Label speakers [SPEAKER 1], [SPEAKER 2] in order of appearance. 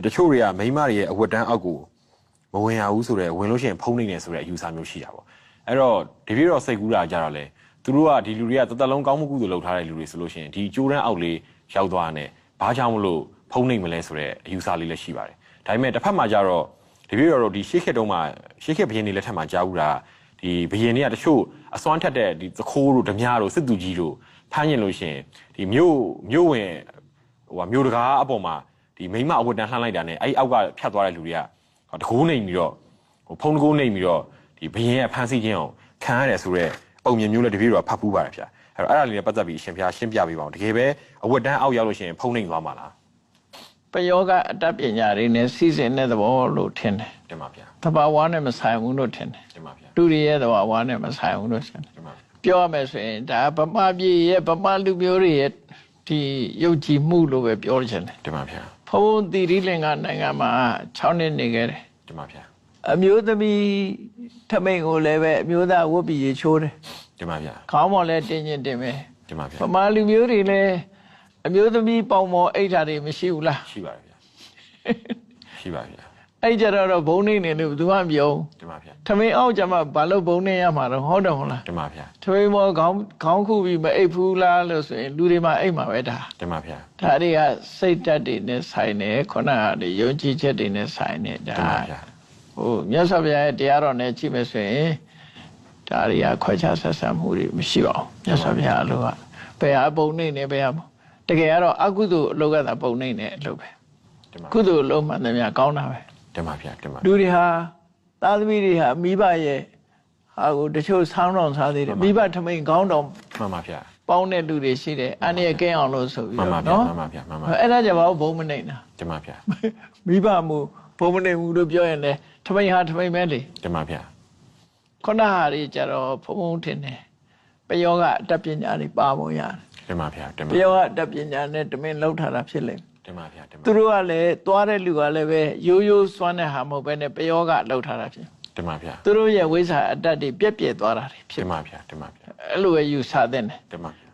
[SPEAKER 1] တချို့တွေကမိန်းမတွေရဲ့အဝတ်တန်းအောက်ကိုမဝင်ရဘူးဆိုတော့ဝင်လို့ရှိရင်ဖုံးနေတယ်ဆိုတဲ့အယူဆမျိုးရှိတာပေါ့အဲ့တော့ဒီပြည့်တော့စိတ်ကူးတာကြတော့လေသူတို့ကဒီလူတွေကတသက်လုံးကောင်းမှုကုသိုလ်လုပ်ထားတဲ့လူတွေဆိုလို့ရှိရင်ဒီကြိုးတန်းအောက်လေးရောက်သွားတယ်ဘာကြောင့်မလို့ဖုံးနေမလဲဆိုတဲ့အယူဆလေးလည်းရှိပါတယ်ဒါပေမဲ့တစ်ဖက်မှာကြတော့ဒီပြည့်တော့ဒီရှေ့ခေတ်တုန်းမှာရှေ့ခေတ်ဘုရင်တွေလက်ထက်မှာကြားဘူးတာဒီဘုရင်တွေကတချို့အစွမ်းထက်တဲ့ဒီသခိုးတို့ဓမြတို့စစ်သူကြီးတို့ဖမ်းရင်လို့ရှိရင်ဒီမြို့ဝင်မြို့တကားအပေါ်မှာဒီမိမအဝတ်တန်းလှမ်းလိုက်တာနဲ့အဲ့အောက်ကဖြတ်သွားတဲ့လူတွေကတကိုးနေပြီးတော့ဖုံးတကိုးနေပြီးတော့ဒီဘရင်ရဲ့ဖမ်းဆီးခြင်းအောင်ခံရတယ်ဆိုတော့ပုံမြင်မျိုးလည်းတပည့်တော်ဖတ်ဖူးပါတယ်ဗျာအဲ့တော့အဲ့ဒါလေးနဲ့ပတ်သက်ပြီးအရှင်ဖျားရှင်းပြပေးပါဦးတကယ်ပဲအဝတ်တန်းအောက်ရောက်လို့ရှိရင်ဖုံးနေသွားမှာလား
[SPEAKER 2] ပယောကအတတ်ပညာတွေနဲ့စီစဉ်တဲ့သဘောလို့ထင်တယ်
[SPEAKER 1] တင်ပါဗျာ
[SPEAKER 2] တဘာဝနဲ့မဆိုင်ဘူးလို့ထင်တယ်
[SPEAKER 1] တင်ပါဗျာ
[SPEAKER 2] လူတွေရဲ့သဘာဝနဲ့မဆိုင်ဘူးလို့ထင်တယ်
[SPEAKER 1] တင်ပါ
[SPEAKER 2] ပြောရမယ်ဆိုရင်ဒါဗမာပြည်ရဲ့ဗမာလူမျိုးတွေရဲ့ဒီယုတ်ကြည်မှုလို့ပဲပြောချင်တယ်
[SPEAKER 1] တင်ပါဗျာ
[SPEAKER 2] ဖုန်းတီရီလင်္ကာနိုင်ငံမှာ6နှစ်နေခဲ့တယ်
[SPEAKER 1] တင်ပါဗျာ
[SPEAKER 2] အမျိုးသမီးထမိန်ကိုလည်းပဲအမျိုးသားဝတ်ပြီးရေချိုးတယ်
[SPEAKER 1] တင်ပါဗျာ
[SPEAKER 2] ခေါင်းပေါ်လည်းတင်းကျင်တင်မယ်
[SPEAKER 1] တင်ပါဗျာ
[SPEAKER 2] ဗမာလူမျိုးတွေလည်းအမျိုးသမီးပေါင်မော်အိတ်ဓာတွေမရှိဘူးလား
[SPEAKER 1] ရှိပါတယ်ဗျာရှိပါဗျာ
[SPEAKER 2] အဲ့ကြတော့ဘုံနေနေလို့ဘယ်သူမှမပြော
[SPEAKER 1] တင်ပါဗျာ
[SPEAKER 2] ထမိန်အောက်ကျမှဘာလို့ဘုံနေရမှာတော့ဟုတ်တယ်ဟုတ်လား
[SPEAKER 1] တင်ပါဗျာ
[SPEAKER 2] ထမိန်မော်ခေါင်းခုပြီးမအိတ်ဘူးလားလို့ဆိုရင်လူတွေမှအိတ်မှာပဲဒါ
[SPEAKER 1] တင်ပါဗျာ
[SPEAKER 2] ဒါတွေကစိတ်ဓာတ်တွေနဲ့ဆိုင်တယ်ခုနကတွေယုံကြည်ချက်တွေနဲ့ဆိုင်တယ်ဒါ
[SPEAKER 1] တင်ပါဗျာ
[SPEAKER 2] ဟိုမြတ်စွာဘုရားရဲ့တရားတော်နဲ့ကြည့်မယ်ဆိုရင်ဒါတွေကခွဲခြားဆက်ဆံမှုတွေမရှိပါဘူးမြတ်စွာဘုရားအလိုကဘယ်ဟာပုံနေနေဘယ်ဟာတကယ်ကတော့အကုသိုလ်အလုပ်ကသာပုံနေနေအလုပ်ပဲကုသိုလ်အလုပ်မှန်တယ်များကောင်းတာပဲ
[SPEAKER 1] တင်ပါဗျာတင်ပါ
[SPEAKER 2] လူတွေဟာသားသမီးတွေဟာမိဘရဲ့ဟာကိုတချို့ဆောင်းတော်စားသေးတယ်မိဘထမိန်ကောင်းတော်
[SPEAKER 1] မှန်ပါဗျာ
[SPEAKER 2] ပေါင်းတဲ့လူတွေရှိတယ်အနည်းကင်းအောင်လို့ဆိုပြီးတော့နော်
[SPEAKER 1] မှန်ပါဗျာမှန်ပါ
[SPEAKER 2] အဲ့ဒါကြောင့်ဘာဘုံမနေတာ
[SPEAKER 1] တင်ပါဗျာ
[SPEAKER 2] မိဘမှုဘုံမနေဘူးလို့ပြောရင်လည်းထမိန်ဟာထမိန်ပဲလေ
[SPEAKER 1] တင်ပါဗျာ
[SPEAKER 2] ခုနဟာတွေကြတော့ဖုံဖုံထင်တယ်ပယောကအတတ်ပညာတွေပါပုံရတယ်
[SPEAKER 1] တင်ပါဗျာတင်ပါ
[SPEAKER 2] ပယောကအတတ်ပညာနဲ့တမင်လောက်ထားတာဖြစ်လိမ့်
[SPEAKER 1] တင်ပါဗျာတင်ပါ
[SPEAKER 2] သူတို့ကလည်းသွားတဲ့လူကလည်းပဲရိုးရိုးစွမ်းတဲ့ဟာမဟုတ်ပဲနဲ့ပယောကလောက်ထားတာဖြစ်
[SPEAKER 1] တင်ပါဗျာ
[SPEAKER 2] သူတို့ရဲ့ဝိဇ္ဇာအတတ်တွေပြက်ပြက်သွားတာတွေဖြစ်
[SPEAKER 1] တင်ပါဗျာတင်ပါဗျာ
[SPEAKER 2] အဲ့လိုပဲယူဆတဲ့တယ်
[SPEAKER 1] တင်ပါဗျာ